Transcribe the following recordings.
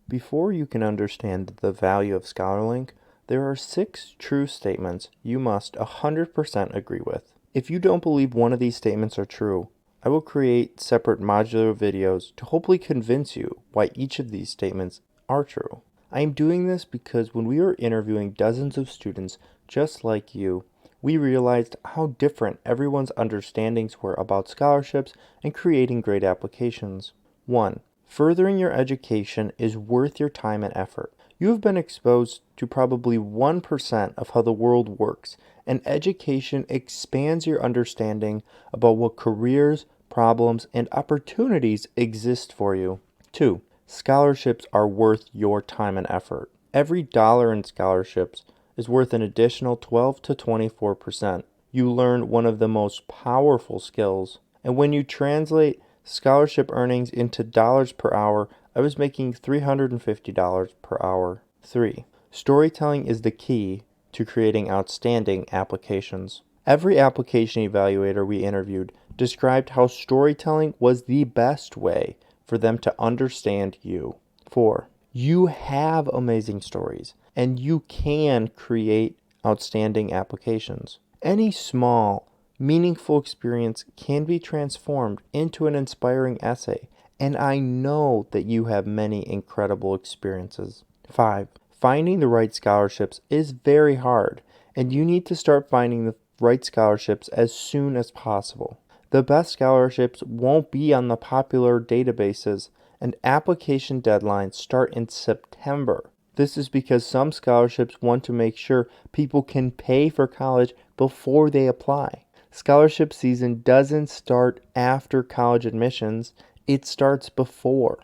Before you can understand the value of ScholarLinQ, there are 6 true statements you must 100% agree with. If you don't believe one of these statements are true, I will create separate modular videos to hopefully convince you why each of these statements are true. I am doing this because when we were interviewing dozens of students just like you, we realized how different everyone's understandings were about scholarships and creating great applications. 1. Furthering your education is worth your time and effort. You have been exposed to probably 1% of how the world works, and education expands your understanding about what careers, problems, and opportunities exist for you. 2. Scholarships are worth your time and effort. Every dollar in scholarships is worth an additional 12 to 24%. You learn one of the most powerful skills, and when you translate scholarship earnings into dollars per hour, I was making $350 per hour. 3. Storytelling is the key to creating outstanding applications. Every application evaluator we interviewed described how storytelling was the best way for them to understand you. 4. You have amazing stories, and you can create outstanding applications. Any small, meaningful experience can be transformed into an inspiring essay, and I know that you have many incredible experiences. 5. Finding the right scholarships is very hard, and you need to start finding the right scholarships as soon as possible. The best scholarships won't be on the popular databases, and application deadlines start in September. This is because some scholarships want to make sure people can pay for college before they apply. Scholarship season doesn't start after college admissions, it starts before.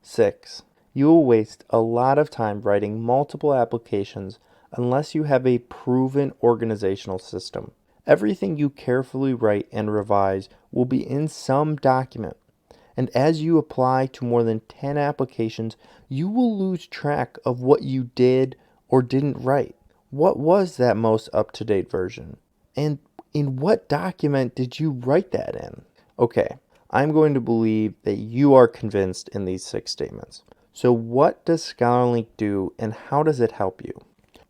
6. You will waste a lot of time writing multiple applications unless you have a proven organizational system. Everything you carefully write and revise will be in some document, and as you apply to more than 10 applications, you will lose track of what you did or didn't write. What was that most up-to-date version? And in what document did you write that in? Okay, I'm going to believe that you are convinced in these 6 statements. So what does ScholarLinQ do, and how does it help you?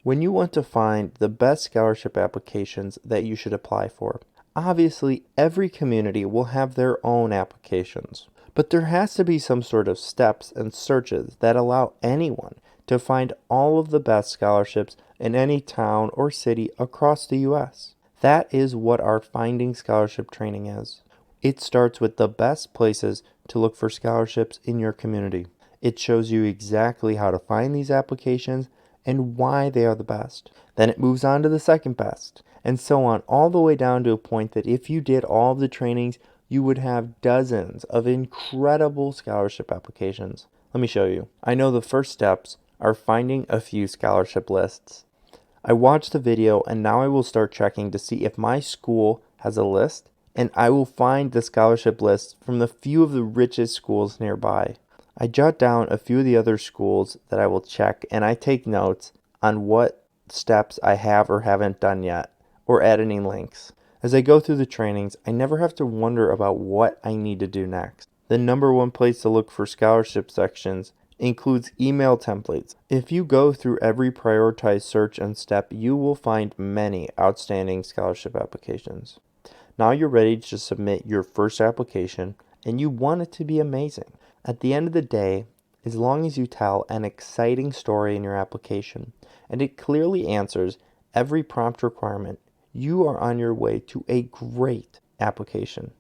When you want to find the best scholarship applications that you should apply for, obviously every community will have their own applications. But there has to be some sort of steps and searches that allow anyone to find all of the best scholarships in any town or city across the U.S. That is what our Finding Scholarship training is. It starts with the best places to look for scholarships in your community. It shows you exactly how to find these applications and why they are the best. Then it moves on to the second best, and so on, all the way down to a point that if you did all of the trainings, you would have dozens of incredible scholarship applications. Let me show you. I know the first steps are finding a few scholarship lists. I watched the video, and now I will start checking to see if my school has a list, and I will find the scholarship lists from the few of the richest schools nearby. I jot down a few of the other schools that I will check, and I take notes on what steps I have or haven't done yet, or add any links. As I go through the trainings, I never have to wonder about what I need to do next. The number one place to look for scholarship sections includes email templates. If you go through every prioritized search and step, you will find many outstanding scholarship applications. Now you're ready to submit your first application, and you want it to be amazing. At the end of the day, as long as you tell an exciting story in your application, and it clearly answers every prompt requirement, you are on your way to a great application.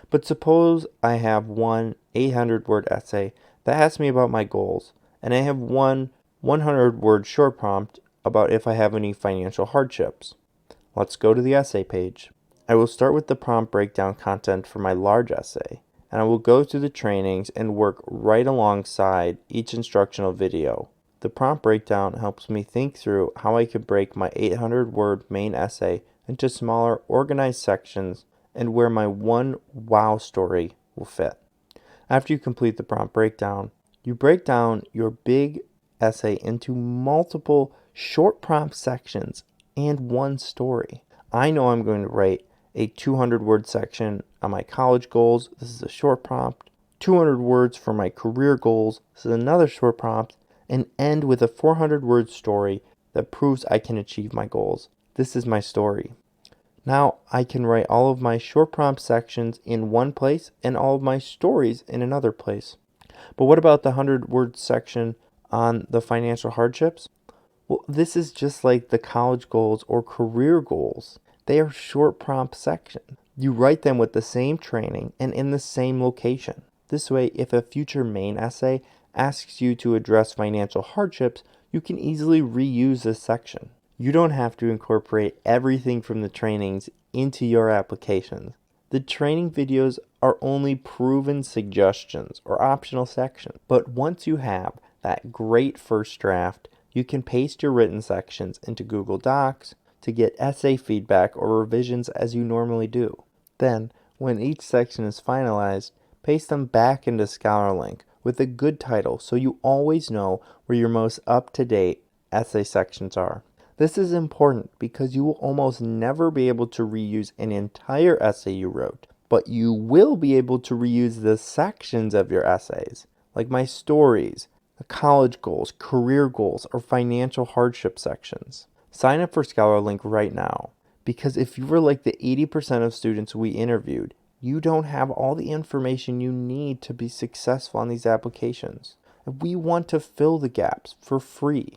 But suppose I have one 800-word essay that asks me about my goals, and I have one 100-word short prompt about if I have any financial hardships. Let's go to the essay page. I will start with the prompt breakdown content for my large essay, and I will go through the trainings and work right alongside each instructional video. The prompt breakdown helps me think through how I can break my 800-word main essay into smaller, organized sections and where my one wow story will fit. After you complete the prompt breakdown, you break down your big essay into multiple short prompt sections and one story. I know I'm going to write a 200-word section on my college goals. This is a short prompt. 200 words for my career goals. This is another short prompt. And end with a 400-word story that proves I can achieve my goals. This is my story. Now I can write all of my short prompt sections in one place and all of my stories in another place. But what about the 100-word section on the financial hardships? Well, this is just like the college goals or career goals. They are short prompt sections. You write them with the same training and in the same location. This way, if a future main essay asks you to address financial hardships, you can easily reuse this section. You don't have to incorporate everything from the trainings into your applications. The training videos are only proven suggestions or optional sections. But once you have that great first draft, you can paste your written sections into Google Docs to get essay feedback or revisions as you normally do. Then, when each section is finalized, paste them back into ScholarLinQ with a good title so you always know where your most up-to-date essay sections are. This is important because you will almost never be able to reuse an entire essay you wrote, but you will be able to reuse the sections of your essays, like my stories, the college goals, career goals, or financial hardship sections. Sign up for ScholarLinQ right now, because if you were like the 80% of students we interviewed, you don't have all the information you need to be successful on these applications. We want to fill the gaps for free.